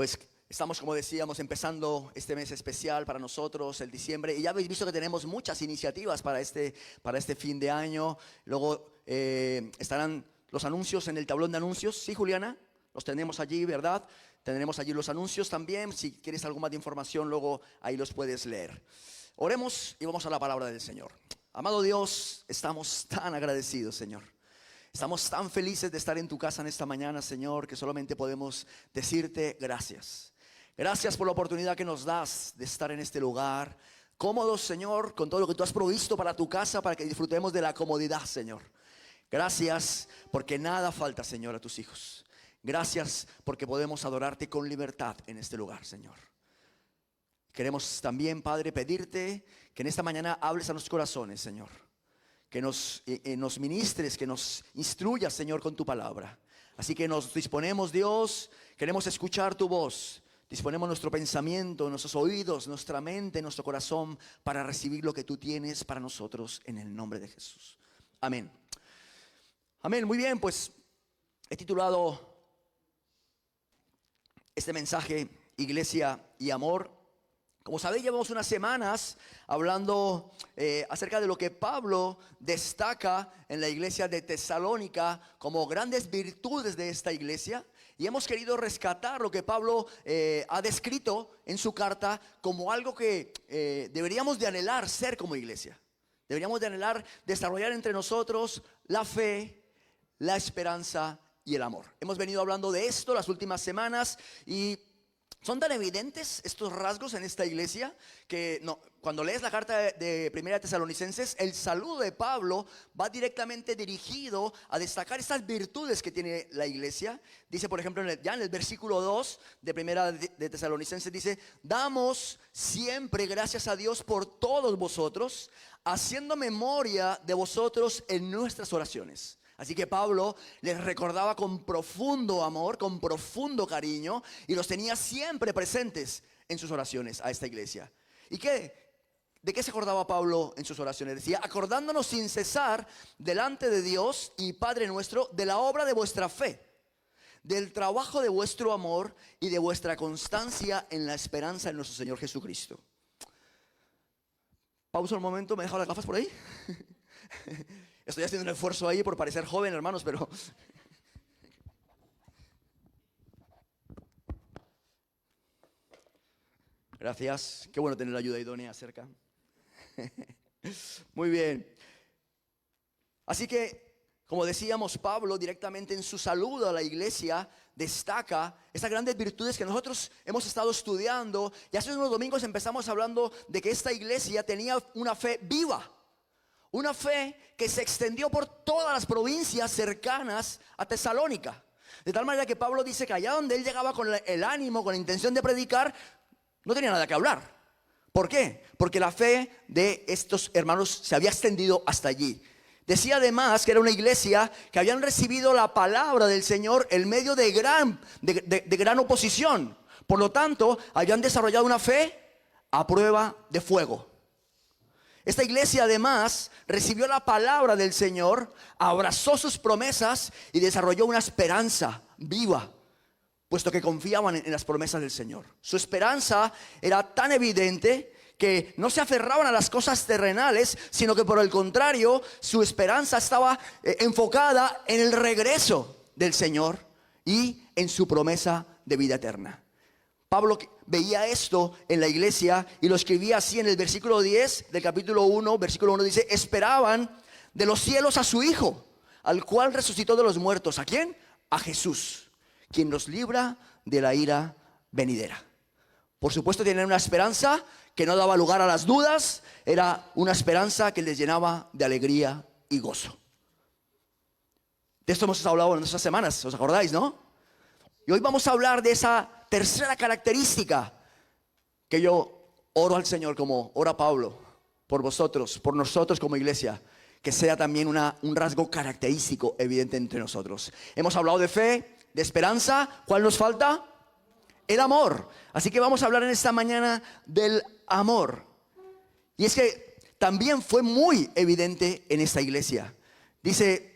Pues estamos, como decíamos, empezando este mes especial para nosotros, el diciembre, y ya habéis visto que tenemos muchas iniciativas para este fin de año. Luego estarán los anuncios en el tablón de anuncios. ¿Sí, Juliana? Los tenemos allí, ¿verdad? Tendremos allí los anuncios también. Si quieres algo más de información, luego ahí los puedes leer. Oremos y vamos a la palabra del Señor. Amado Dios, estamos tan agradecidos, Señor. Estamos tan felices de estar en tu casa en esta mañana, Señor, que solamente podemos decirte gracias. Gracias por la oportunidad que nos das de estar en este lugar, cómodos, Señor, con todo lo que tú has provisto para tu casa, para que disfrutemos de la comodidad, Señor. Gracias porque nada falta, Señor, a tus hijos. Gracias porque podemos adorarte con libertad en este lugar, Señor. Queremos también, Padre, pedirte que en esta mañana hables a nuestros corazones, Señor. Que nos ministres, que nos instruyas, Señor, con tu palabra. Así que nos disponemos, Dios, queremos escuchar tu voz. Disponemos nuestro pensamiento, nuestros oídos, nuestra mente, nuestro corazón para recibir lo que tú tienes para nosotros en el nombre de Jesús. Amén. Amén. Muy bien, pues he titulado este mensaje Iglesia y Amor. Como sabéis, llevamos unas semanas hablando acerca de lo que Pablo destaca en la iglesia de Tesalónica como grandes virtudes de esta iglesia. Y hemos querido rescatar lo que Pablo ha descrito en su carta como algo que deberíamos de anhelar ser como iglesia. Deberíamos de anhelar desarrollar entre nosotros la fe, la esperanza y el amor. Hemos venido hablando de esto las últimas semanas y son tan evidentes estos rasgos en esta iglesia que cuando lees la carta de Primera Tesalonicenses, el saludo de Pablo va directamente dirigido a destacar estas virtudes que tiene la iglesia. Dice, por ejemplo, ya en el versículo 2 de Primera de Tesalonicenses, dice: damos siempre gracias a Dios por todos vosotros, haciendo memoria de vosotros en nuestras oraciones. Así que Pablo les recordaba con profundo amor, con profundo cariño, y los tenía siempre presentes en sus oraciones a esta iglesia. ¿Y de qué se acordaba Pablo en sus oraciones? Decía: acordándonos sin cesar delante de Dios y Padre nuestro de la obra de vuestra fe, del trabajo de vuestro amor y de vuestra constancia en la esperanza en nuestro Señor Jesucristo. Pausa un momento, ¿me he dejado las gafas por ahí? Estoy haciendo un esfuerzo ahí por parecer joven, hermanos, pero... Gracias, qué bueno tener la ayuda idónea cerca. Muy bien. Así que, como decíamos, Pablo directamente en su saludo a la iglesia destaca estas grandes virtudes que nosotros hemos estado estudiando. Y hace unos domingos empezamos hablando de que esta iglesia tenía una fe viva. Una fe que se extendió por todas las provincias cercanas a Tesalónica. De tal manera que Pablo dice que allá donde él llegaba con el ánimo, con la intención de predicar, no tenía nada que hablar. ¿Por qué? Porque la fe de estos hermanos se había extendido hasta allí. Decía además que era una iglesia que habían recibido la palabra del Señor en medio de gran oposición. Por lo tanto, habían desarrollado una fe a prueba de fuego. Esta iglesia además recibió la palabra del Señor, abrazó sus promesas y desarrolló una esperanza viva, puesto que confiaban en las promesas del Señor. Su esperanza era tan evidente que no se aferraban a las cosas terrenales, sino que por el contrario, su esperanza estaba enfocada en el regreso del Señor y en su promesa de vida eterna. Pablo veía esto en la iglesia y lo escribía así en el versículo 10 del capítulo 1, versículo 1 dice: esperaban de los cielos a su Hijo, al cual resucitó de los muertos. ¿A quién? A Jesús, quien nos libra de la ira venidera. Por supuesto, tenían una esperanza que no daba lugar a las dudas, era una esperanza que les llenaba de alegría y gozo. De esto hemos hablado en estas semanas, ¿os acordáis, no? Y hoy vamos a hablar de esa tercera característica que yo oro al Señor, como ora Pablo, por vosotros, por nosotros como iglesia, que sea también un rasgo característico evidente entre nosotros. Hemos hablado de fe, de esperanza. ¿Cuál nos falta? El amor. Así que vamos a hablar en esta mañana del amor. Y es que también fue muy evidente en esta iglesia. Dice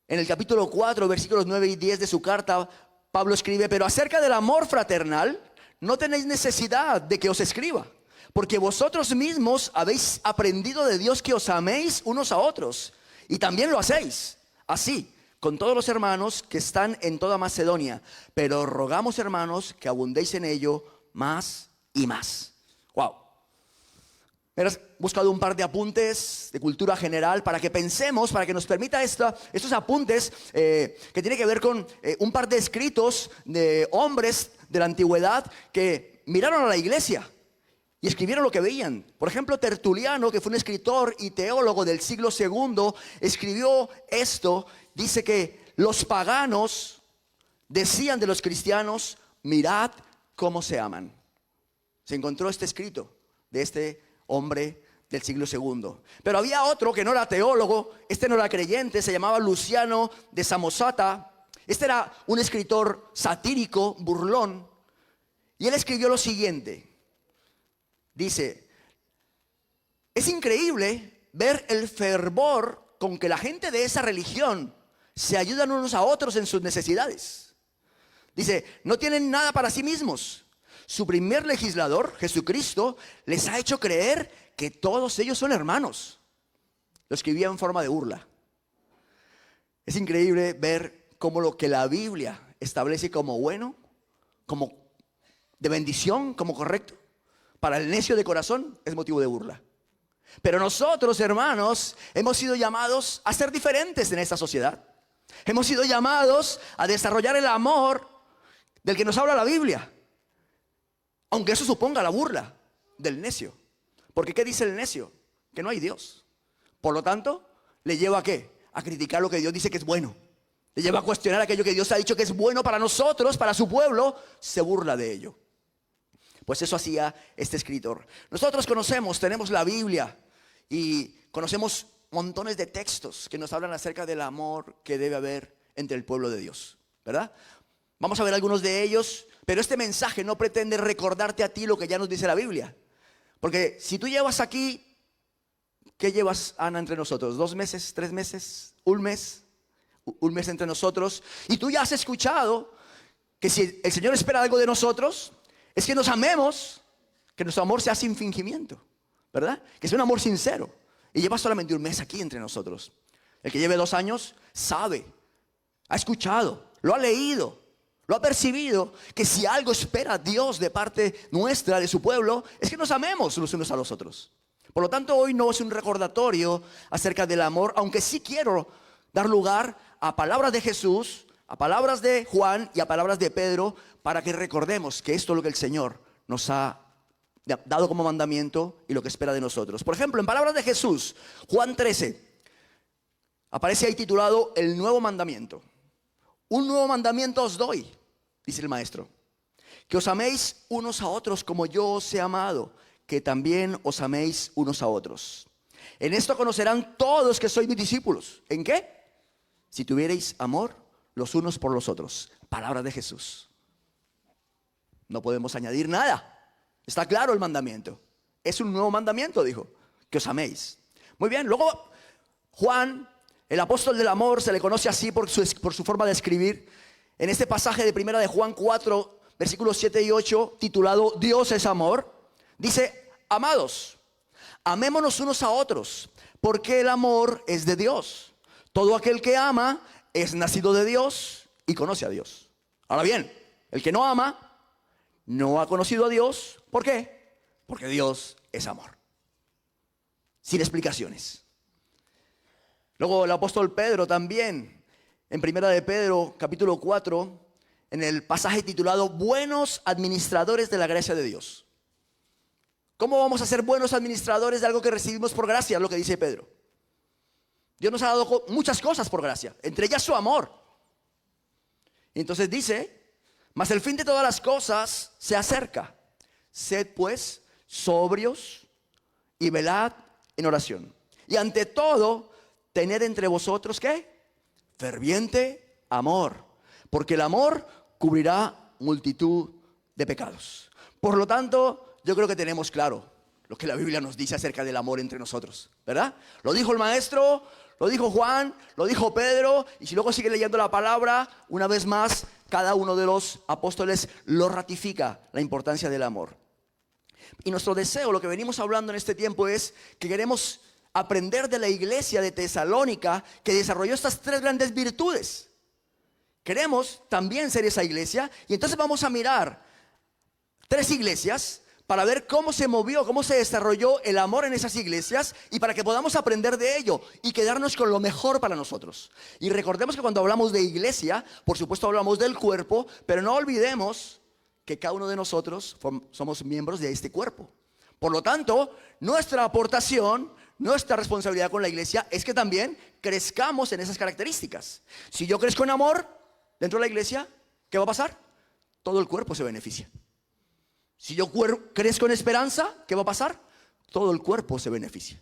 en el capítulo 4, versículos 9 y 10 de su carta, Pablo escribe: pero acerca del amor fraternal, no tenéis necesidad de que os escriba, porque vosotros mismos habéis aprendido de Dios que os améis unos a otros, y también lo hacéis así con todos los hermanos que están en toda Macedonia. Pero rogamos, hermanos, que abundéis en ello más y más. Wow. He buscado un par de apuntes de cultura general para que pensemos, para que nos permita estos apuntes que tienen que ver con un par de escritos de hombres de la antigüedad que miraron a la iglesia y escribieron lo que veían. Por ejemplo, Tertuliano, que fue un escritor y teólogo del siglo II, escribió esto. Dice que los paganos decían de los cristianos: mirad cómo se aman. Se encontró este escrito de este hombre del siglo II. Pero había otro que no era teólogo, este no era creyente, se llamaba Luciano de Samosata. Este era un escritor satírico, burlón, y él escribió lo siguiente. Dice: es increíble ver el fervor con que la gente de esa religión se ayudan unos a otros en sus necesidades. Dice: no tienen nada para sí mismos. Su primer legislador, Jesucristo, les ha hecho creer que todos ellos son hermanos. Lo escribía en forma de burla. Es increíble ver cómo lo que la Biblia establece como bueno, como de bendición, como correcto, para el necio de corazón es motivo de burla. Pero nosotros, hermanos, hemos sido llamados a ser diferentes en esta sociedad. Hemos sido llamados a desarrollar el amor del que nos habla la Biblia, aunque eso suponga la burla del necio. Porque ¿qué dice el necio? Que no hay Dios. Por lo tanto, le lleva ¿a qué? A criticar lo que Dios dice que es bueno. Le lleva a cuestionar aquello que Dios ha dicho que es bueno para nosotros, para su pueblo. Se burla de ello. Pues eso hacía este escritor. Nosotros conocemos, tenemos la Biblia y conocemos montones de textos que nos hablan acerca del amor que debe haber entre el pueblo de Dios, ¿verdad? Vamos a ver algunos de ellos, pero este mensaje no pretende recordarte a ti lo que ya nos dice la Biblia. Porque si tú llevas aquí, ¿qué llevas, Ana, entre nosotros? ¿2 meses? ¿3 meses? ¿1 mes? Un mes entre nosotros. Y tú ya has escuchado que si el Señor espera algo de nosotros, es que nos amemos, que nuestro amor sea sin fingimiento, ¿verdad? Que sea un amor sincero. Y lleva solamente 1 mes aquí entre nosotros. El que lleve 2 años sabe, ha escuchado, lo ha leído, lo ha percibido, que si algo espera Dios de parte nuestra, de su pueblo, es que nos amemos los unos a los otros. Por lo tanto, hoy no es un recordatorio acerca del amor, aunque sí quiero dar lugar a palabras de Jesús, a palabras de Juan y a palabras de Pedro, para que recordemos que esto es lo que el Señor nos ha dado como mandamiento y lo que espera de nosotros. Por ejemplo, en palabras de Jesús, Juan 13, aparece ahí titulado el nuevo mandamiento. Un nuevo mandamiento os doy, dice el maestro, que os améis unos a otros como yo os he amado, que también os améis unos a otros. En esto conocerán todos que sois mis discípulos. ¿En qué? Si tuvierais amor los unos por los otros. Palabras de Jesús. No podemos añadir nada. Está claro el mandamiento. Es un nuevo mandamiento, dijo, que os améis. Muy bien, luego Juan, el apóstol del amor, se le conoce así por su forma de escribir. En este pasaje de primera de Juan 4, versículos 7 y 8, titulado Dios es amor, dice: amados, amémonos unos a otros, porque el amor es de Dios. Todo aquel que ama es nacido de Dios y conoce a Dios. Ahora bien, el que no ama no ha conocido a Dios. ¿Por qué? Porque Dios es amor. Sin explicaciones. Luego el apóstol Pedro también, en primera de Pedro, capítulo 4, en el pasaje titulado buenos administradores de la gracia de Dios. ¿Cómo vamos a ser buenos administradores de algo que recibimos por gracia? Es lo que dice Pedro. Dios nos ha dado muchas cosas por gracia, entre ellas su amor. Y entonces dice: mas el fin de todas las cosas se acerca. Sed pues sobrios y velad en oración. Y ante todo, tened entre vosotros, ¿qué? Ferviente amor. Porque el amor cubrirá multitud de pecados. Por lo tanto, yo creo que tenemos claro lo que la Biblia nos dice acerca del amor entre nosotros, ¿verdad? Lo dijo el maestro, lo dijo Juan, lo dijo Pedro. Y si luego sigue leyendo la palabra, una vez más cada uno de los apóstoles lo ratifica, la importancia del amor. Y nuestro deseo, lo que venimos hablando en este tiempo, es que queremos aprender de la iglesia de Tesalónica, que desarrolló estas tres grandes virtudes. Queremos también ser esa iglesia, y entonces vamos a mirar tres iglesias para ver cómo se movió, cómo se desarrolló el amor en esas iglesias, y para que podamos aprender de ello y quedarnos con lo mejor para nosotros. Y recordemos que cuando hablamos de iglesia, por supuesto hablamos del cuerpo, pero no olvidemos que cada uno de nosotros somos miembros de este cuerpo. Por lo tanto, nuestra aportación, nuestra responsabilidad con la iglesia es que también crezcamos en esas características. Si yo crezco en amor dentro de la iglesia, ¿qué va a pasar? Todo el cuerpo se beneficia. Si yo crezco en esperanza, ¿qué va a pasar? Todo el cuerpo se beneficia.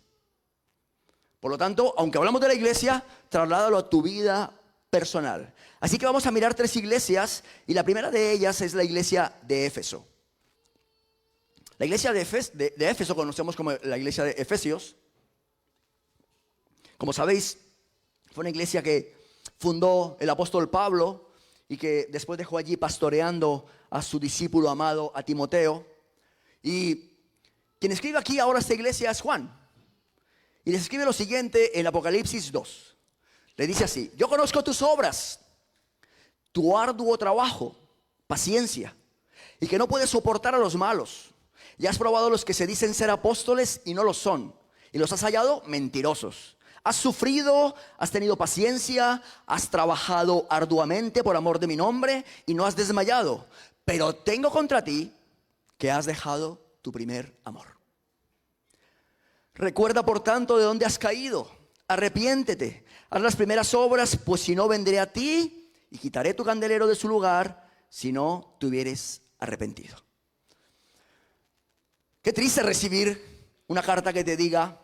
Por lo tanto, aunque hablamos de la iglesia, trasládalo a tu vida personal. Así que vamos a mirar tres iglesias, y la primera de ellas es la iglesia de Éfeso. La iglesia de Éfeso conocemos como la iglesia de Efesios. Como sabéis, fue una iglesia que fundó el apóstol Pablo y que después dejó allí pastoreando a su discípulo amado, a Timoteo. Y quien escribe aquí ahora esta iglesia es Juan. Y les escribe lo siguiente en Apocalipsis 2. Le dice así: yo conozco tus obras, tu arduo trabajo, paciencia, y que no puedes soportar a los malos. Y has probado a los que se dicen ser apóstoles y no lo son, y los has hallado mentirosos. Has sufrido, has tenido paciencia, has trabajado arduamente por amor de mi nombre y no has desmayado. Pero tengo contra ti que has dejado tu primer amor. Recuerda por tanto de dónde has caído. Arrepiéntete, haz las primeras obras, pues si no vendré a ti y quitaré tu candelero de su lugar si no te hubieres arrepentido. Qué triste recibir una carta que te diga: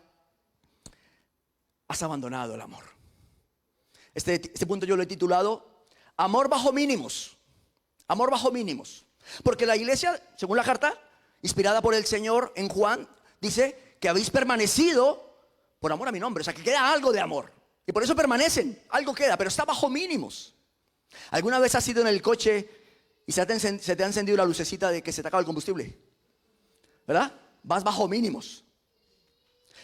has abandonado el amor. Este punto yo lo he titulado Amor bajo mínimos. Amor bajo mínimos. Porque la iglesia, según la carta inspirada por el Señor en Juan, dice que habéis permanecido por amor a mi nombre. O sea, que queda algo de amor. Y por eso permanecen. Algo queda, pero está bajo mínimos. ¿Alguna vez has ido en el coche y se te ha encendido la lucecita de que se te acaba el combustible? ¿Verdad? Vas bajo mínimos.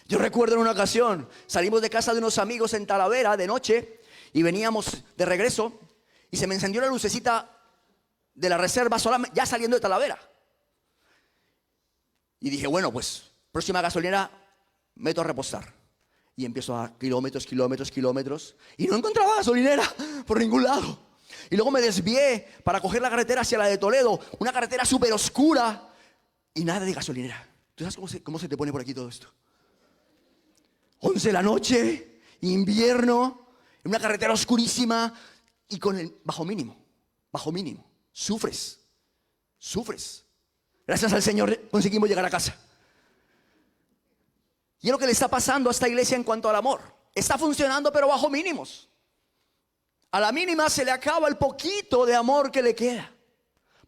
Yo recuerdo en una ocasión, salimos de casa de unos amigos en Talavera de noche y veníamos de regreso y se me encendió la lucecita de la reserva ya saliendo de Talavera. Y dije, bueno, pues próxima gasolinera meto a repostar. Y empiezo a kilómetros y no encontraba gasolinera por ningún lado. Y luego me desvié para coger la carretera hacia la de Toledo, una carretera súper oscura y nada de gasolinera. ¿Tú sabes cómo se te pone por aquí todo esto? 11 de la noche, invierno, en una carretera oscurísima y con el bajo mínimo. Sufres. Gracias al Señor conseguimos llegar a casa. Y es lo que le está pasando a esta iglesia en cuanto al amor. Está funcionando pero bajo mínimos. A la mínima se le acaba el poquito de amor que le queda.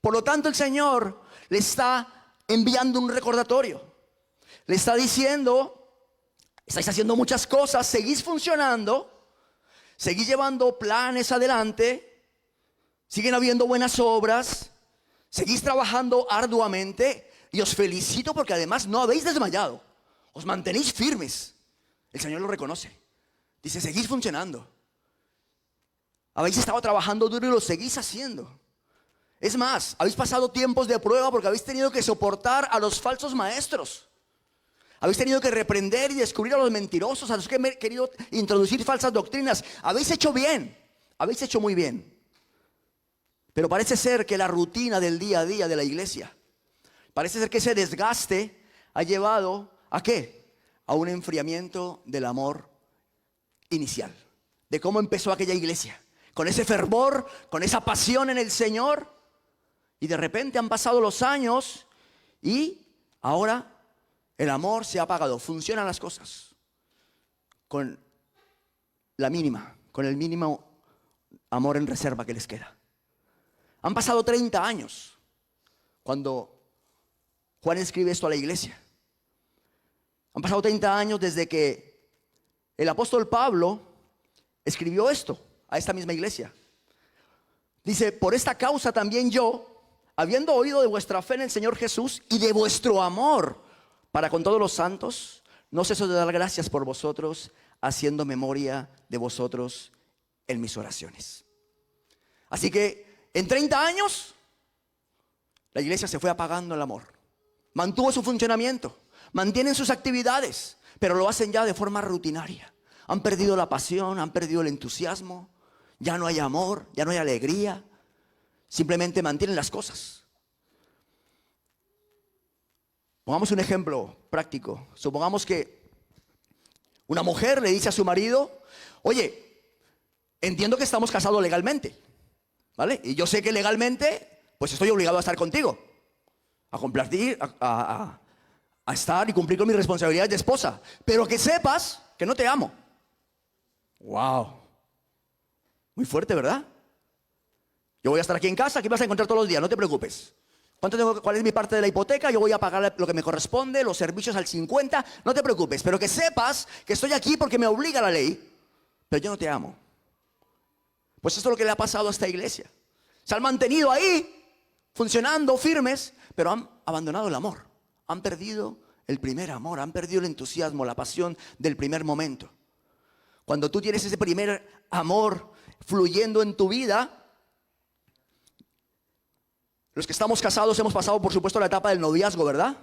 Por lo tanto el Señor le está enviando un recordatorio. Le está diciendo: estáis haciendo muchas cosas, seguís funcionando, seguís llevando planes adelante, siguen habiendo buenas obras, seguís trabajando arduamente y os felicito porque además no habéis desmayado, os mantenéis firmes. El Señor lo reconoce. Dice: seguís funcionando. Habéis estado trabajando duro y lo seguís haciendo. Es más, habéis pasado tiempos de prueba porque habéis tenido que soportar a los falsos maestros. Habéis tenido que reprender y descubrir a los mentirosos, a los que han querido introducir falsas doctrinas. Habéis hecho bien, habéis hecho muy bien. Pero parece ser que la rutina del día a día de la iglesia, parece ser que ese desgaste ha llevado ¿a qué? A un enfriamiento del amor inicial. De cómo empezó aquella iglesia, con ese fervor, con esa pasión en el Señor. Y de repente han pasado los años y ahora el amor se ha apagado. Funcionan las cosas con la mínima, con el mínimo amor en reserva que les queda. Han pasado 30 años cuando Juan escribe esto a la iglesia. Han pasado 30 años desde que el apóstol Pablo escribió esto a esta misma iglesia. Dice, por esta causa también yo, habiendo oído de vuestra fe en el Señor Jesús y de vuestro amor para con todos los santos, no ceso de dar gracias por vosotros, haciendo memoria de vosotros en mis oraciones. Así que en 30 años, la iglesia se fue apagando el amor. Mantuvo su funcionamiento, mantienen sus actividades, pero lo hacen ya de forma rutinaria. Han perdido la pasión, han perdido el entusiasmo, ya no hay amor, ya no hay alegría. Simplemente mantienen las cosas. Pongamos un ejemplo práctico. Supongamos que una mujer le dice a su marido, oye, entiendo que estamos casados legalmente, ¿vale? Y yo sé que legalmente, pues estoy obligado a estar contigo, a compartir, a estar y cumplir con mis responsabilidades de esposa. Pero que sepas que no te amo. Wow. Muy fuerte, ¿verdad? Yo voy a estar aquí en casa, aquí vas a encontrar todos los días, no te preocupes. ¿Cuál es mi parte de la hipoteca? Yo voy a pagar lo que me corresponde, los servicios al 50%, no te preocupes. Pero que sepas que estoy aquí porque me obliga la ley, pero yo no te amo. Pues esto es lo que le ha pasado a esta iglesia. Se han mantenido ahí, funcionando, firmes, pero han abandonado el amor. Han perdido el primer amor, han perdido el entusiasmo, la pasión del primer momento. Cuando tú tienes ese primer amor fluyendo en tu vida, los que estamos casados hemos pasado, por supuesto, la etapa del noviazgo, ¿verdad?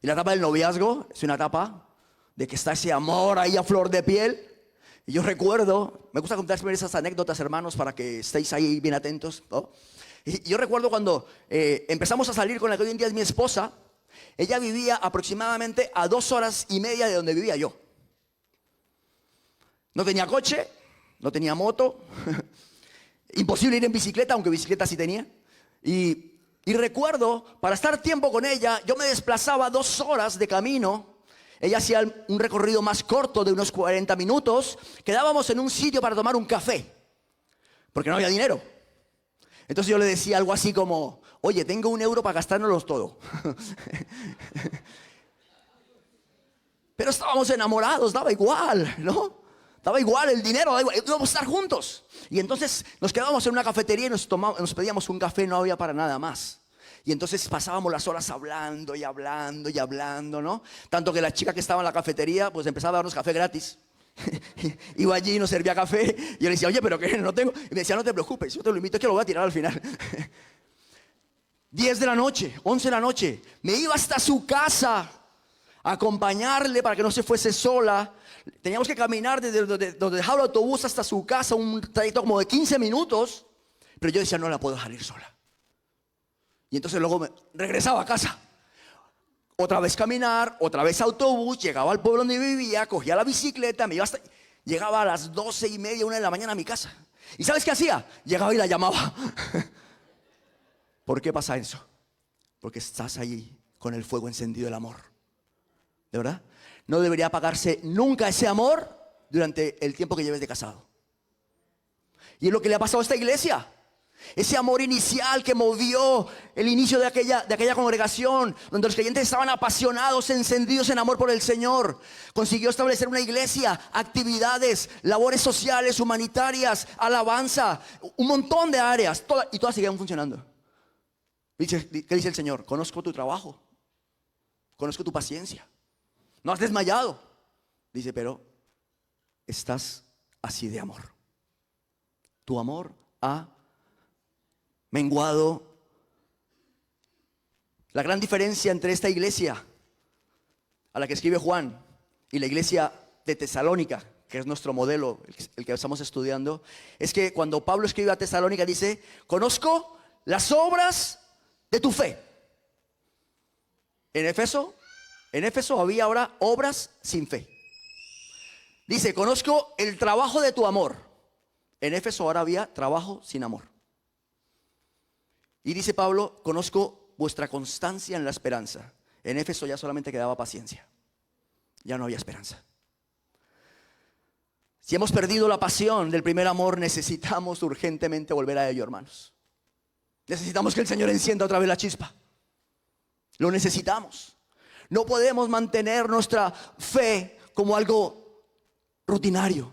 Y la etapa del noviazgo es una etapa de que está ese amor ahí a flor de piel. Y yo recuerdo, me gusta contar esas anécdotas, hermanos, para que estéis ahí bien atentos, ¿no? Y yo recuerdo cuando empezamos a salir con la que hoy en día es mi esposa. Ella vivía aproximadamente a 2 horas y media de donde vivía yo. No tenía coche, no tenía moto, imposible ir en bicicleta, aunque bicicleta sí tenía. Y recuerdo, para estar tiempo con ella, yo me desplazaba 2 horas de camino. Ella hacía un recorrido más corto de unos 40 minutos. Quedábamos en un sitio para tomar un café, porque no había dinero. Entonces yo le decía algo así como, oye, tengo 1 euro para gastárnoslos todo. Pero estábamos enamorados, daba igual, ¿no? Daba igual el dinero, daba igual, íbamos a estar juntos. Y entonces nos quedábamos en una cafetería y nos pedíamos un café, no había para nada más. Y entonces pasábamos las horas hablando y hablando y hablando, ¿no? Tanto que la chica que estaba en la cafetería, pues empezaba a darnos café gratis. Iba allí y nos servía café. Y yo le decía, oye, pero ¿qué? No tengo. Y me decía, no te preocupes, yo te lo invito, es que lo voy a tirar al final. 10 de la noche, 11 de la noche. Me iba hasta su casa a acompañarle para que no se fuese sola. Teníamos que caminar desde donde dejaba el autobús hasta su casa, un trayecto como de 15 minutos. Pero yo decía, no la puedo dejar ir sola. Y entonces luego me regresaba a casa. Otra vez caminar, otra vez autobús, llegaba al pueblo donde vivía, cogía la bicicleta, me iba hasta... Llegaba a las 12:30, 1 de la mañana a mi casa. ¿Y sabes qué hacía? Llegaba y la llamaba. ¿Por qué pasa eso? Porque estás allí con el fuego encendido del amor. ¿De verdad? No debería apagarse nunca ese amor durante el tiempo que lleves de casado. Y es lo que le ha pasado a esta iglesia. Ese amor inicial que movió el inicio de aquella congregación, donde los creyentes estaban apasionados, encendidos en amor por el Señor, consiguió establecer una iglesia, actividades, labores sociales, humanitarias, alabanza, un montón de áreas, y todas seguían funcionando. ¿Qué dice el Señor? Conozco tu trabajo, conozco tu paciencia, no has desmayado. Dice, pero estás así de amor. Tu amor ha menguado. La gran diferencia entre esta iglesia a la que escribe Juan y la iglesia de Tesalónica, que es nuestro modelo, el que estamos estudiando, es que cuando Pablo escribe a Tesalónica dice, conozco las obras de tu fe. En Éfeso había ahora obras sin fe. Dice, conozco el trabajo de tu amor. En Éfeso ahora había trabajo sin amor. Y dice Pablo, conozco vuestra constancia en la esperanza. En Éfeso ya solamente quedaba paciencia. Ya no había esperanza. Si hemos perdido la pasión del primer amor, necesitamos urgentemente volver a ello, hermanos. Necesitamos que el Señor encienda otra vez la chispa. Lo necesitamos. No podemos mantener nuestra fe como algo rutinario,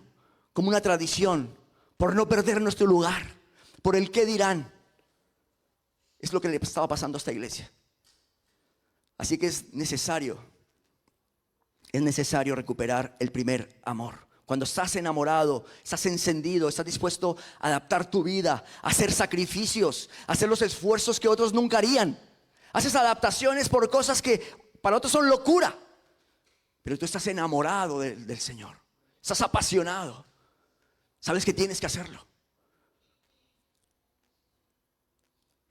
como una tradición, por no perder nuestro lugar, por el qué dirán. Es lo que le estaba pasando a esta iglesia. Así que es necesario recuperar el primer amor. Cuando estás enamorado, estás encendido, estás dispuesto a adaptar tu vida, a hacer sacrificios, a hacer los esfuerzos que otros nunca harían. Haces adaptaciones por cosas que para otros son locura. Pero tú estás enamorado del Señor. Estás apasionado. Sabes que tienes que hacerlo.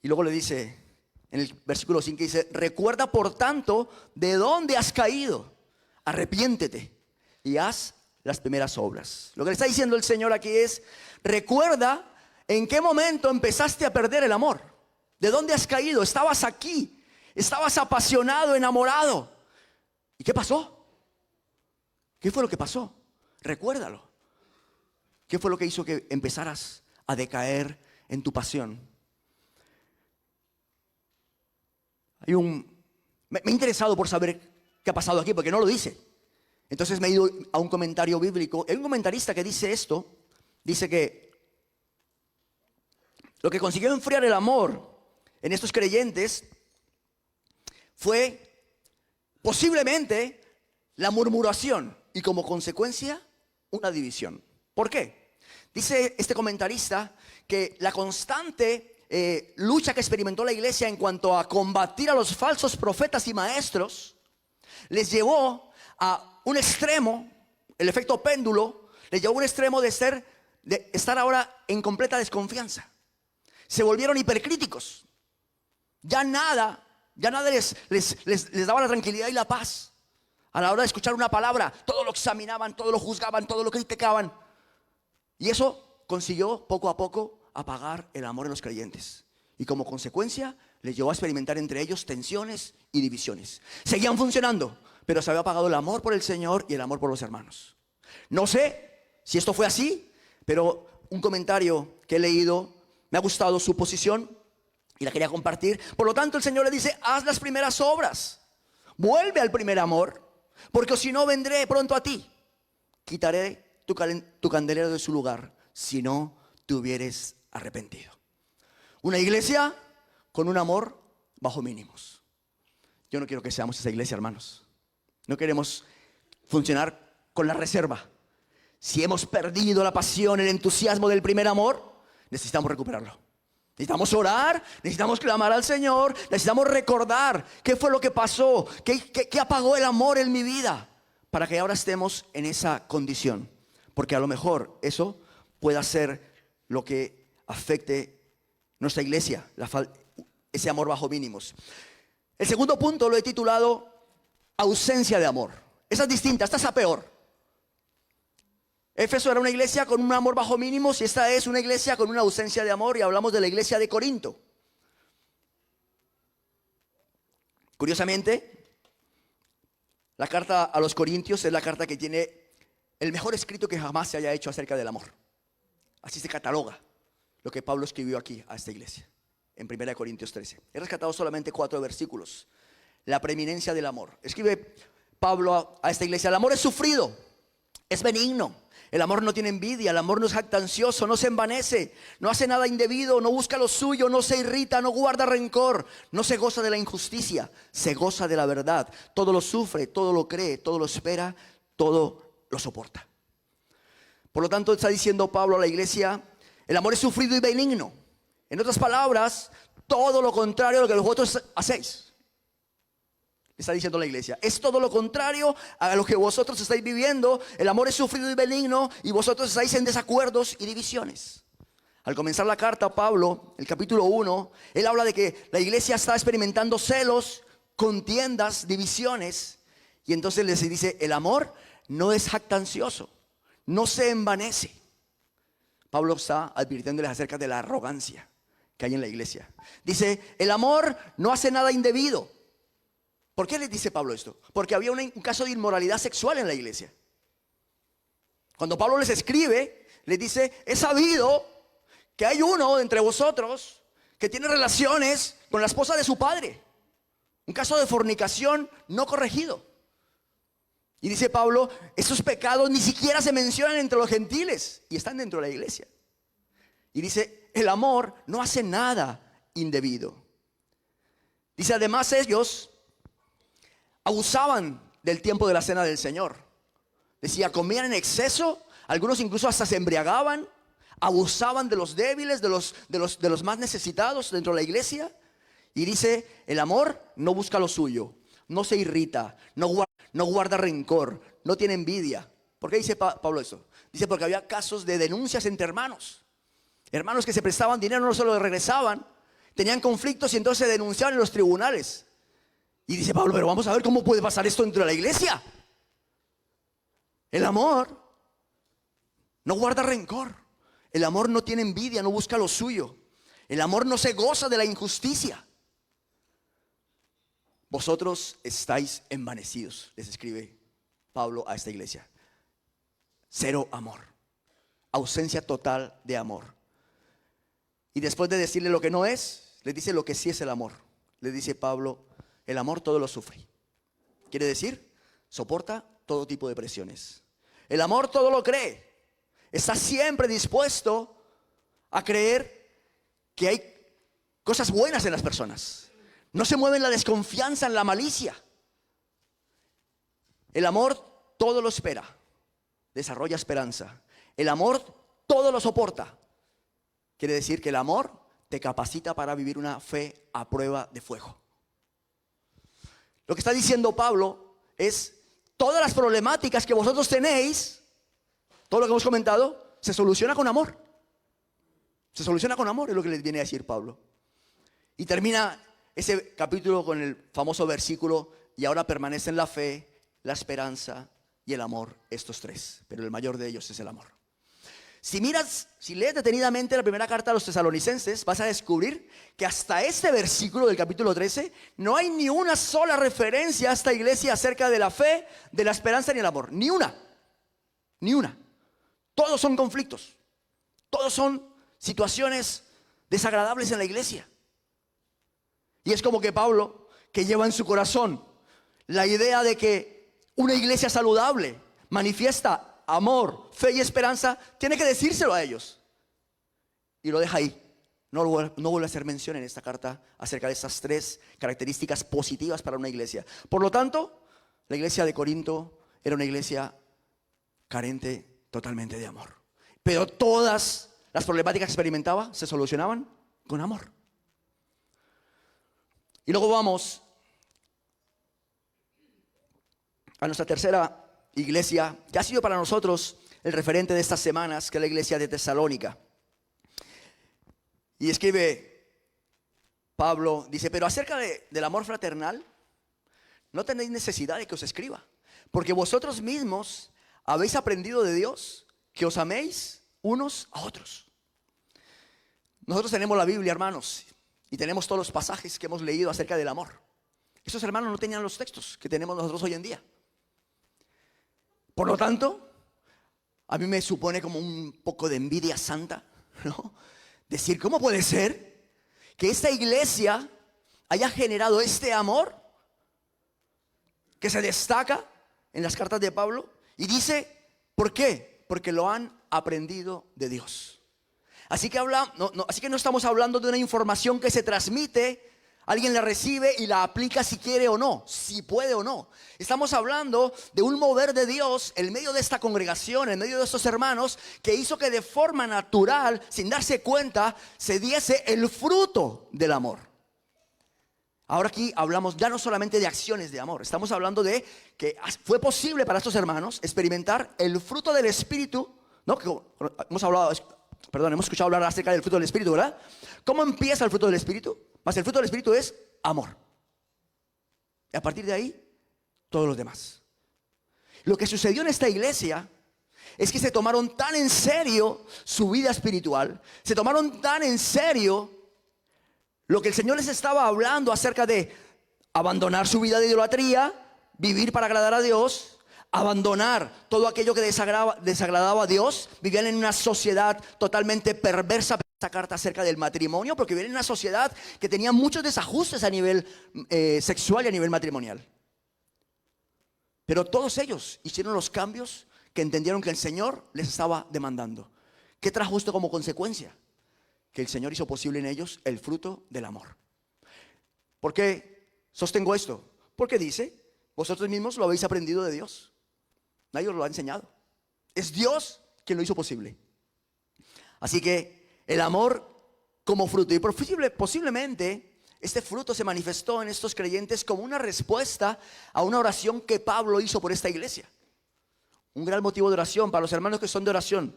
Y luego le dice en el versículo 5, dice: recuerda por tanto de dónde has caído. Arrepiéntete y haz las primeras obras. Lo que le está diciendo el Señor aquí es: recuerda en qué momento empezaste a perder el amor. ¿De dónde has caído? Estabas aquí, estabas apasionado, enamorado. ¿Y qué pasó? ¿Qué fue lo que pasó? Recuérdalo. ¿Qué fue lo que hizo que empezaras a decaer en tu pasión? Me he interesado por saber qué ha pasado aquí, porque no lo dice. Entonces me he ido a un comentario bíblico. Hay un comentarista que dice esto. Dice que lo que consiguió enfriar el amor en estos creyentes fue posiblemente la murmuración y como consecuencia una división. ¿Por qué? Dice este comentarista que la constante lucha que experimentó la iglesia en cuanto a combatir a los falsos profetas y maestros les llevó a un extremo, el efecto péndulo, les llevó a un extremo de estar ahora en completa desconfianza. Se volvieron hipercríticos. Ya nada les daba la tranquilidad y la paz. A la hora de escuchar una palabra, todo lo examinaban, todo lo juzgaban, todo lo criticaban. Y eso consiguió poco a poco apagar el amor en los creyentes. Y como consecuencia les llevó a experimentar entre ellos tensiones y divisiones. Seguían funcionando, pero se había apagado el amor por el Señor y el amor por los hermanos. No sé si esto fue así, pero un comentario que he leído, me ha gustado su posición y la quería compartir. Por lo tanto, el Señor le dice: haz las primeras obras, vuelve al primer amor, porque si no vendré pronto a ti. Quitaré tu candelero de su lugar si no te hubieres arrepentido. Una iglesia con un amor bajo mínimos. Yo no quiero que seamos esa iglesia, hermanos. No queremos funcionar con la reserva. Si hemos perdido la pasión, el entusiasmo del primer amor, necesitamos recuperarlo. Necesitamos orar, necesitamos clamar al Señor, necesitamos recordar qué fue lo que pasó, qué apagó el amor en mi vida, para que ahora estemos en esa condición. Porque a lo mejor eso pueda ser lo que afecte nuestra iglesia, ese amor bajo mínimos. El segundo punto lo he titulado ausencia de amor. Esa es distinta, esta es a peor. Éfeso era una iglesia con un amor bajo mínimos y esta es una iglesia con una ausencia de amor, y hablamos de la iglesia de Corinto. Curiosamente, la carta a los Corintios es la carta que tiene el mejor escrito que jamás se haya hecho acerca del amor. Así se cataloga lo que Pablo escribió aquí a esta iglesia, en 1 Corintios 13. He rescatado solamente 4 versículos. La preeminencia del amor. Escribe Pablo a esta iglesia: el amor es sufrido, es benigno. El amor no tiene envidia, el amor no es jactancioso, no se envanece, no hace nada indebido, no busca lo suyo, no se irrita, no guarda rencor, no se goza de la injusticia, se goza de la verdad. Todo lo sufre, todo lo cree, todo lo espera, todo lo soporta. Por lo tanto, está diciendo Pablo a la iglesia: el amor es sufrido y benigno. En otras palabras, todo lo contrario a lo que vosotros hacéis. Está diciendo la iglesia, es todo lo contrario a lo que vosotros estáis viviendo. El amor es sufrido y benigno, y vosotros estáis en desacuerdos y divisiones. Al comenzar la carta, Pablo, el capítulo 1, él habla de que la iglesia está experimentando celos, contiendas, divisiones. Y entonces les dice: el amor no es jactancioso, no se envanece. Pablo está advirtiéndoles acerca de la arrogancia que hay en la iglesia. Dice: el amor no hace nada indebido. ¿Por qué les dice Pablo esto? Porque había un caso de inmoralidad sexual en la iglesia. Cuando Pablo les escribe, les dice: he sabido que hay uno entre vosotros que tiene relaciones con la esposa de su padre. Un caso de fornicación no corregido. Y dice Pablo: esos pecados ni siquiera se mencionan entre los gentiles y están dentro de la iglesia. Y dice: el amor no hace nada indebido. Dice, además ellos abusaban del tiempo de la cena del Señor. Decía, comían en exceso, algunos incluso hasta se embriagaban, abusaban de los débiles, de los más necesitados dentro de la iglesia. Y dice, el amor no busca lo suyo, no se irrita, no guarda rencor, no tiene envidia. ¿Por qué dice Pablo eso? Dice, porque había casos de denuncias entre hermanos. Hermanos que se prestaban dinero, no se lo regresaban, tenían conflictos y entonces se denunciaban en los tribunales. Y dice Pablo, pero vamos a ver cómo puede pasar esto dentro de la iglesia. El amor no guarda rencor. El amor no tiene envidia, no busca lo suyo. El amor no se goza de la injusticia. Vosotros estáis envanecidos, les escribe Pablo a esta iglesia. Cero amor, ausencia total de amor. Y después de decirle lo que no es, les dice lo que sí es el amor. Le dice Pablo, el amor todo lo sufre. Quiere decir, soporta todo tipo de presiones. El amor todo lo cree. Está siempre dispuesto a creer que hay cosas buenas en las personas. No se mueve en la desconfianza, en la malicia. El amor todo lo espera, desarrolla esperanza. El amor todo lo soporta. Quiere decir que el amor te capacita para vivir una fe a prueba de fuego. Lo que está diciendo Pablo es, todas las problemáticas que vosotros tenéis, todo lo que hemos comentado, se soluciona con amor. Se soluciona con amor, es lo que les viene a decir Pablo. Y termina ese capítulo con el famoso versículo, y ahora permanecen la fe, la esperanza y el amor, estos tres. Pero el mayor de ellos es el amor. Si lees detenidamente la primera carta a los tesalonicenses, vas a descubrir que hasta este versículo del capítulo 13 no hay ni una sola referencia a esta iglesia acerca de la fe, de la esperanza ni el amor. Ni una. Ni una. Todos son conflictos. Todos son situaciones desagradables en la iglesia. Y es como que Pablo, que lleva en su corazón la idea de que una iglesia saludable manifiesta amor, fe y esperanza, tiene que decírselo a ellos. Y lo deja ahí. No vuelve a hacer mención en esta carta acerca de estas tres características positivas para una iglesia. Por lo tanto, la iglesia de Corinto era una iglesia carente totalmente de amor. Pero todas las problemáticas que experimentaba se solucionaban con amor. Y luego vamos a nuestra tercera iglesia, que ha sido para nosotros el referente de estas semanas, que es la iglesia de Tesalónica. Y escribe Pablo, dice, pero acerca del amor fraternal, no tenéis necesidad de que os escriba, porque vosotros mismos habéis aprendido de Dios que os améis unos a otros. Nosotros tenemos la Biblia, hermanos, y tenemos todos los pasajes que hemos leído acerca del amor. Esos hermanos no tenían los textos que tenemos nosotros hoy en día. Por lo tanto, a mí me supone como un poco de envidia santa, ¿no? Decir, ¿cómo puede ser que esta iglesia haya generado este amor que se destaca en las cartas de Pablo? Y dice, ¿por qué? Porque lo han aprendido de Dios. Así que no estamos hablando de una información que se transmite, alguien la recibe y la aplica si quiere o no, si puede o no. Estamos hablando de un mover de Dios en medio de esta congregación, en medio de estos hermanos, que hizo que de forma natural, sin darse cuenta, se diese el fruto del amor. Ahora aquí hablamos ya no solamente de acciones de amor, estamos hablando de que fue posible para estos hermanos experimentar el fruto del Espíritu, ¿no? Hemos escuchado hablar acerca del fruto del Espíritu, ¿verdad? ¿Cómo empieza el fruto del Espíritu? Pues el fruto del Espíritu es amor. Y a partir de ahí, todos los demás. Lo que sucedió en esta iglesia es que se tomaron tan en serio su vida espiritual, se tomaron tan en serio lo que el Señor les estaba hablando acerca de abandonar su vida de idolatría, vivir para agradar a Dios, abandonar todo aquello que desagradaba a Dios. Vivían en una sociedad totalmente perversa. Esta carta acerca del matrimonio, porque vivían en una sociedad que tenía muchos desajustes a nivel sexual y a nivel matrimonial. Pero todos ellos hicieron los cambios que entendieron que el Señor les estaba demandando. ¿Qué trajo esto como consecuencia? que el Señor hizo posible en ellos el fruto del amor. ¿Por qué sostengo esto? Porque dice, vosotros mismos lo habéis aprendido de Dios. Nadie os lo ha enseñado. Es Dios quien lo hizo posible. Así que el amor como fruto, y posiblemente este fruto se manifestó en estos creyentes como una respuesta a una oración que Pablo hizo por esta iglesia. Un gran motivo de oración para los hermanos que son de oración.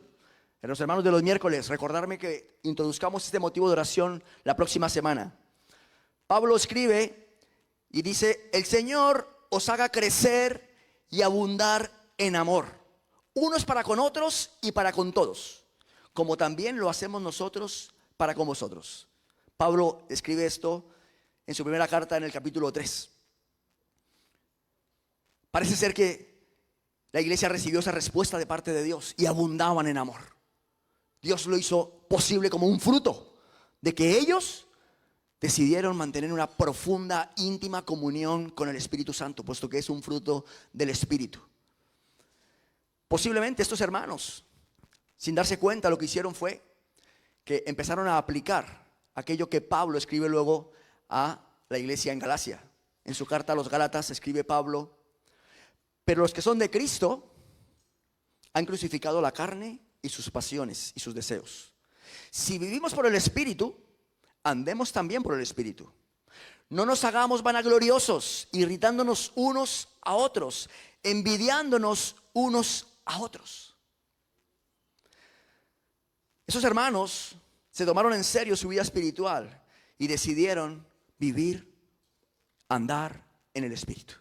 A los hermanos de los miércoles, recordarme que introduzcamos este motivo de oración la próxima semana. Pablo escribe y dice: el Señor os haga crecer y abundar en amor, unos para con otros y para con todos, como también lo hacemos nosotros para con vosotros. Pablo escribe esto en su primera carta en el capítulo 3. Parece ser que la iglesia recibió esa respuesta de parte de Dios y abundaban en amor. Dios lo hizo posible como un fruto de que ellos decidieron mantener una profunda, íntima comunión con el Espíritu Santo, puesto que es un fruto del Espíritu. Posiblemente estos hermanos, sin darse cuenta, lo que hicieron fue que empezaron a aplicar aquello que Pablo escribe luego a la iglesia en Galacia. En su carta a los Gálatas escribe Pablo: pero los que son de Cristo han crucificado la carne y sus pasiones y sus deseos. Si vivimos por el Espíritu, andemos también por el Espíritu. No nos hagamos vanagloriosos, irritándonos unos a otros, envidiándonos unos a otros. Esos hermanos se tomaron en serio su vida espiritual y decidieron vivir, andar en el Espíritu.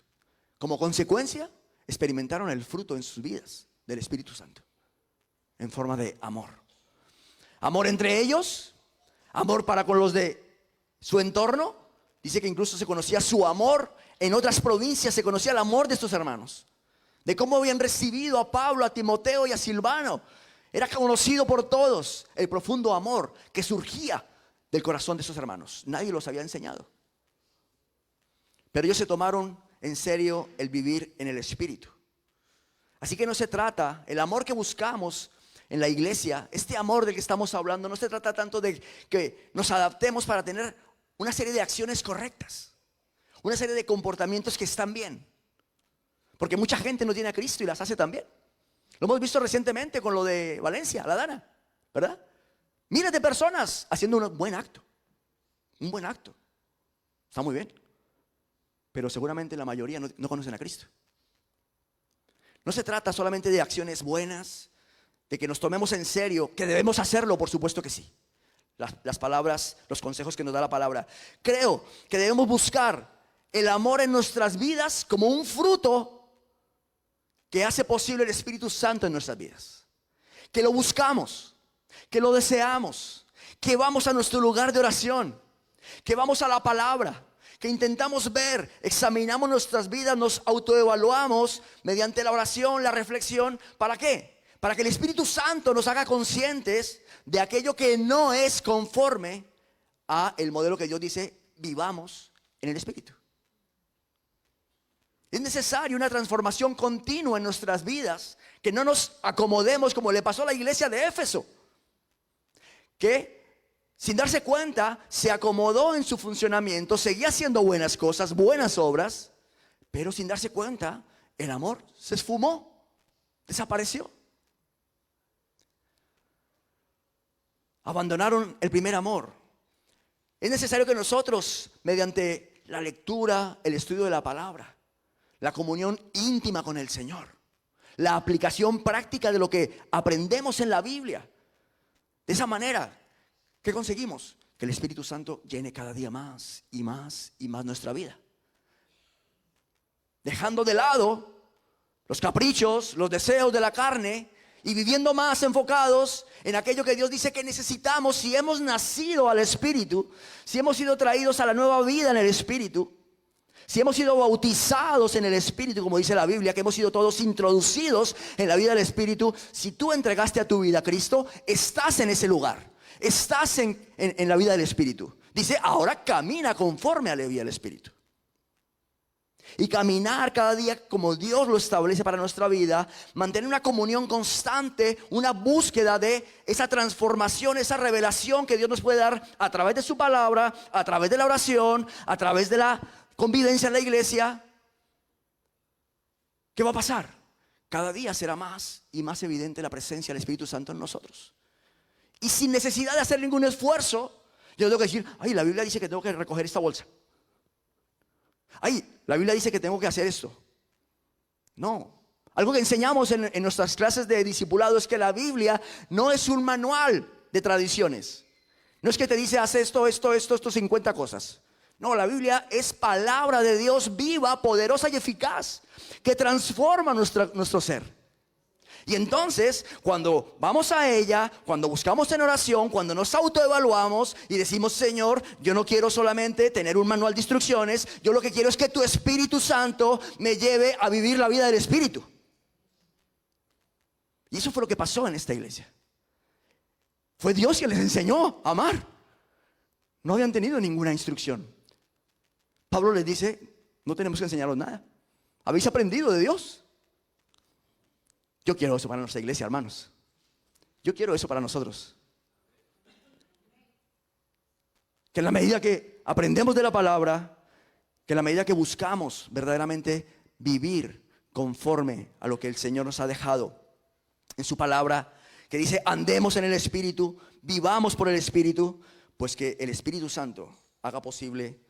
Como consecuencia, experimentaron el fruto en sus vidas del Espíritu Santo, en forma de amor. Amor entre ellos, amor para con los de su entorno. Dice que incluso se conocía su amor. En otras provincias se conocía el amor de estos hermanos, de cómo habían recibido a Pablo, a Timoteo y a Silvano. Era conocido por todos el profundo amor que surgía del corazón de esos hermanos. Nadie los había enseñado, pero ellos se tomaron en serio el vivir en el Espíritu. Así que no se trata, el amor que buscamos en la iglesia, este amor del que estamos hablando, no se trata tanto de que nos adaptemos para tener una serie de acciones correctas, una serie de comportamientos que están bien, porque mucha gente no tiene a Cristo y las hace también. Lo hemos visto recientemente con lo de Valencia, la Dana, ¿verdad? Miles de personas haciendo un buen acto, está muy bien, pero seguramente la mayoría no conocen a Cristo. No se trata solamente de acciones buenas, de que nos tomemos en serio, que debemos hacerlo, por supuesto que sí. Las palabras, los consejos que nos da la palabra. Creo que debemos buscar el amor en nuestras vidas como un fruto que hace posible el Espíritu Santo en nuestras vidas. Que lo buscamos, que lo deseamos, que vamos a nuestro lugar de oración, que vamos a la palabra, que intentamos ver, examinamos nuestras vidas, nos autoevaluamos mediante la oración, la reflexión. ¿Para qué? Para que el Espíritu Santo nos haga conscientes de aquello que no es conforme a el modelo que Dios dice: vivamos en el Espíritu. Es necesaria una transformación continua en nuestras vidas, que no nos acomodemos como le pasó a la iglesia de Éfeso, que sin darse cuenta se acomodó en su funcionamiento, seguía haciendo buenas cosas, buenas obras, pero sin darse cuenta el amor se esfumó, desapareció. Abandonaron el primer amor. Es necesario que nosotros, mediante la lectura, el estudio de la palabra, la comunión íntima con el Señor, la aplicación práctica de lo que aprendemos en la Biblia, de esa manera, ¿qué conseguimos? Que el Espíritu Santo llene cada día más y más y más nuestra vida, dejando de lado los caprichos, los deseos de la carne, y viviendo más enfocados en aquello que Dios dice que necesitamos. Si hemos nacido al Espíritu, si hemos sido traídos a la nueva vida en el Espíritu, si hemos sido bautizados en el Espíritu, como dice la Biblia, que hemos sido todos introducidos en la vida del Espíritu. Si tú entregaste a tu vida a Cristo, estás en ese lugar, estás en la vida del Espíritu. Dice: ahora camina conforme a la vida del Espíritu. y caminar cada día como Dios lo establece para nuestra vida, mantener una comunión constante, una búsqueda de esa transformación, esa revelación que Dios nos puede dar a través de su palabra, a través de la oración, a través de la convivencia en la iglesia. ¿Qué va a pasar? Cada día será más y más evidente la presencia del Espíritu Santo en nosotros. Y sin necesidad de hacer ningún esfuerzo, yo tengo que decir, ay, la Biblia dice que tengo que recoger esta bolsa. Ay, la Biblia dice que tengo que hacer esto. No. Algo que enseñamos en nuestras clases de discipulado es que la Biblia no es un manual de tradiciones. No es que te dice, haz esto, estos 50 cosas. No, la Biblia es palabra de Dios viva, poderosa y eficaz, que transforma nuestro ser. Y entonces, cuando vamos a ella, cuando buscamos en oración, cuando nos autoevaluamos y decimos, Señor, yo no quiero solamente tener un manual de instrucciones, yo lo que quiero es que tu Espíritu Santo me lleve a vivir la vida del Espíritu. Y eso fue lo que pasó en esta iglesia. Fue Dios quien les enseñó a amar. No habían tenido ninguna instrucción. Pablo les dice, no tenemos que enseñaros nada. Habéis aprendido de Dios. Yo quiero eso para nuestra iglesia, hermanos. Yo quiero eso para nosotros. Que en la medida que aprendemos de la palabra, que en la medida que buscamos verdaderamente vivir conforme a lo que el Señor nos ha dejado en su palabra, que dice andemos en el Espíritu, vivamos por el Espíritu, pues que el Espíritu Santo haga posible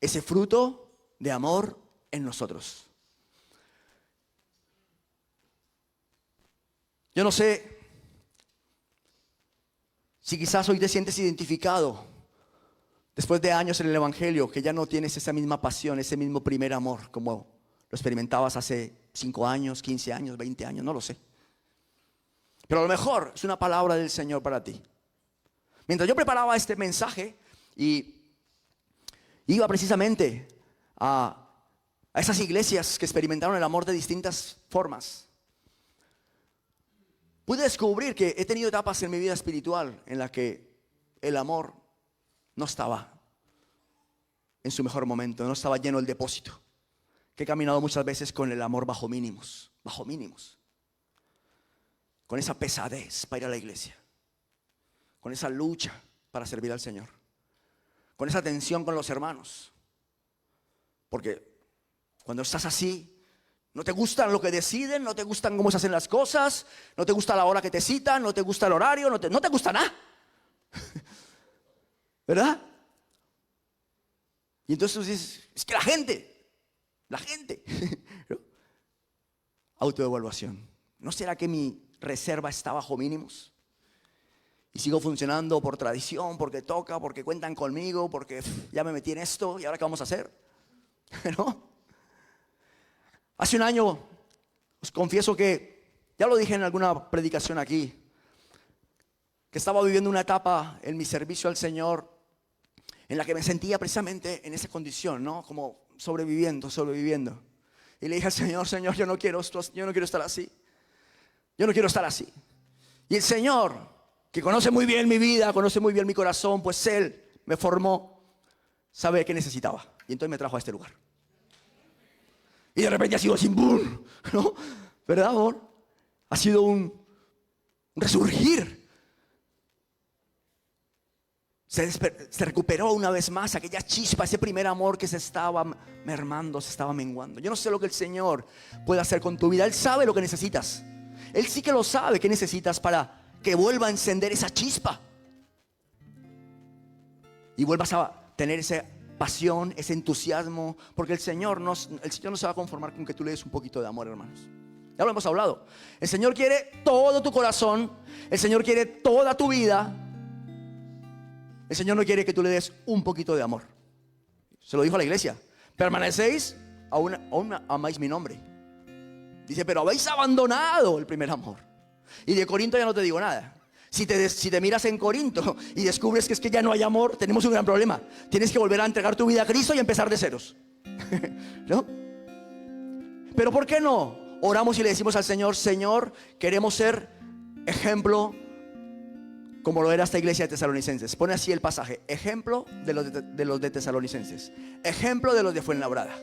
ese fruto de amor en nosotros. Yo no sé si quizás hoy te sientes identificado después de años en el Evangelio, que ya no tienes esa misma pasión, ese mismo primer amor como lo experimentabas hace 5 años, 15 años, 20 años, no lo sé. Pero a lo mejor es una palabra del Señor para ti. Mientras yo preparaba este mensaje y iba precisamente a esas iglesias que experimentaron el amor de distintas formas, pude descubrir que he tenido etapas en mi vida espiritual en las que el amor no estaba en su mejor momento, no estaba lleno el depósito. Que he caminado muchas veces con el amor bajo mínimos, con esa pesadez para ir a la iglesia, con esa lucha para servir al Señor, con esa tensión con los hermanos. Porque cuando estás así, no te gustan lo que deciden, no te gustan cómo se hacen las cosas, no te gusta la hora que te citan, no te gusta el horario, no te gusta nada. ¿Verdad? Y entonces tú dices, es que la gente, ¿no? Autoevaluación. ¿No será que mi reserva está bajo mínimos? Y sigo funcionando por tradición, porque toca, porque cuentan conmigo, porque ya me metí en esto y ahora ¿qué vamos a hacer? ¿No? Hace un año, os confieso que, ya lo dije en alguna predicación aquí, que estaba viviendo una etapa en mi servicio al Señor en la que me sentía precisamente en esa condición, ¿no? Como sobreviviendo. Y le dije al Señor, Señor, yo no quiero estar así. Yo no quiero estar así. Y el Señor, que conoce muy bien mi vida, conoce muy bien mi corazón, pues Él me formó, sabe qué necesitaba. Y entonces me trajo a este lugar. Y de repente ha sido así, ¡boom! ¿No? ¿Verdad, amor? Ha sido un resurgir. Se recuperó una vez más aquella chispa, ese primer amor que se estaba mermando, se estaba menguando. Yo no sé lo que el Señor puede hacer con tu vida. Él sabe lo que necesitas. Él sí que lo sabe que necesitas para que vuelva a encender esa chispa. Y vuelvas a tener esa pasión, ese entusiasmo. Porque el Señor no se va a conformar con que tú le des un poquito de amor, hermanos. Ya lo hemos hablado. El Señor quiere todo tu corazón. El Señor quiere toda tu vida. El Señor no quiere que tú le des un poquito de amor. Se lo dijo a la iglesia. Permanecéis, aún amáis mi nombre. Dice, pero habéis abandonado el primer amor. Y de Corinto ya no te digo nada. Si te miras en Corinto y descubres que es que ya no hay amor, tenemos un gran problema. Tienes que volver a entregar tu vida a Cristo y empezar de ceros. ¿No? Pero ¿por qué no? Oramos y le decimos al Señor, Señor, queremos ser ejemplo como lo era esta iglesia de Tesalonicenses. Pone así el pasaje: ejemplo de los de Tesalonicenses, ejemplo de los de Fuenlabrada.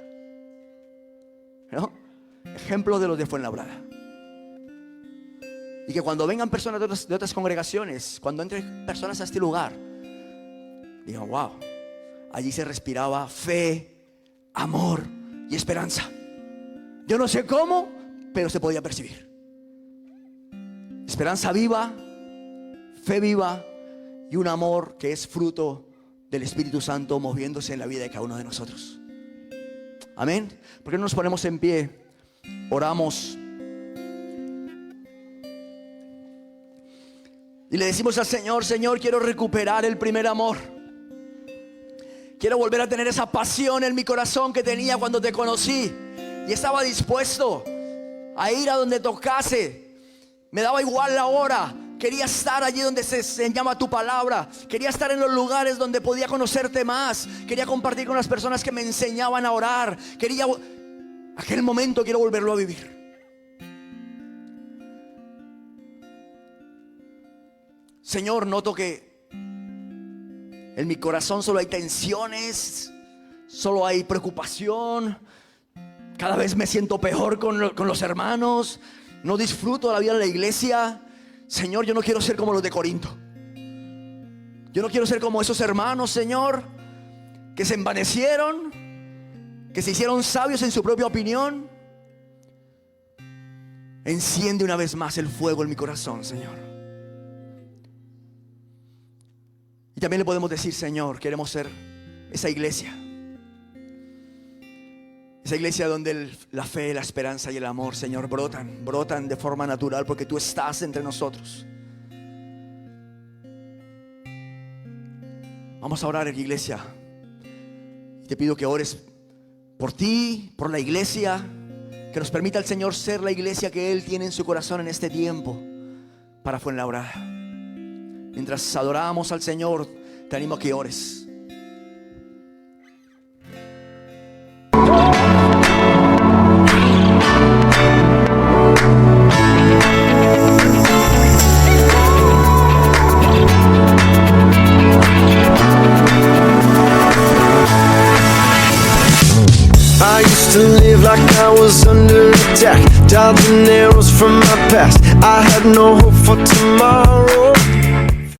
¿no? Ejemplo de los de Fuenlabrada. Y que cuando vengan personas de otras congregaciones, cuando entren personas a este lugar, digan, wow, allí se respiraba fe, amor y esperanza. Yo no sé cómo, pero se podía percibir. Esperanza viva, fe viva y un amor que es fruto del Espíritu Santo moviéndose en la vida de cada uno de nosotros. Amén. ¿Por qué no nos ponemos en pie? Oramos y le decimos al Señor: Señor, quiero recuperar el primer amor. Quiero volver a tener esa pasión en mi corazón que tenía cuando te conocí y estaba dispuesto a ir a donde tocase. Me daba igual la hora. Quería estar allí donde se llama tu palabra. Quería estar en los lugares donde podía conocerte más. Quería compartir con las personas que me enseñaban a orar. Aquel momento quiero volverlo a vivir. Señor, noto que en mi corazón solo hay tensiones, solo hay preocupación. Cada vez me siento peor con los hermanos. No disfruto la vida en la iglesia. Señor, yo no quiero ser como los de Corinto. Yo no quiero ser como esos hermanos, Señor, que se envanecieron, que se hicieron sabios en su propia opinión. Enciende una vez más el fuego en mi corazón, Señor. Y también le podemos decir: Señor, queremos ser esa iglesia. Esa iglesia donde la fe, la esperanza y el amor, Señor, brotan de forma natural porque tú estás entre nosotros. Vamos a orar, iglesia. Te pido que ores por ti, por la iglesia, que nos permita el Señor ser la iglesia que Él tiene en su corazón en este tiempo para Fuenlabrada. Mientras adoramos al Señor, te animo a que ores. I used to live like I was under attack, dodging arrows from my past. I had no hope for tomorrow.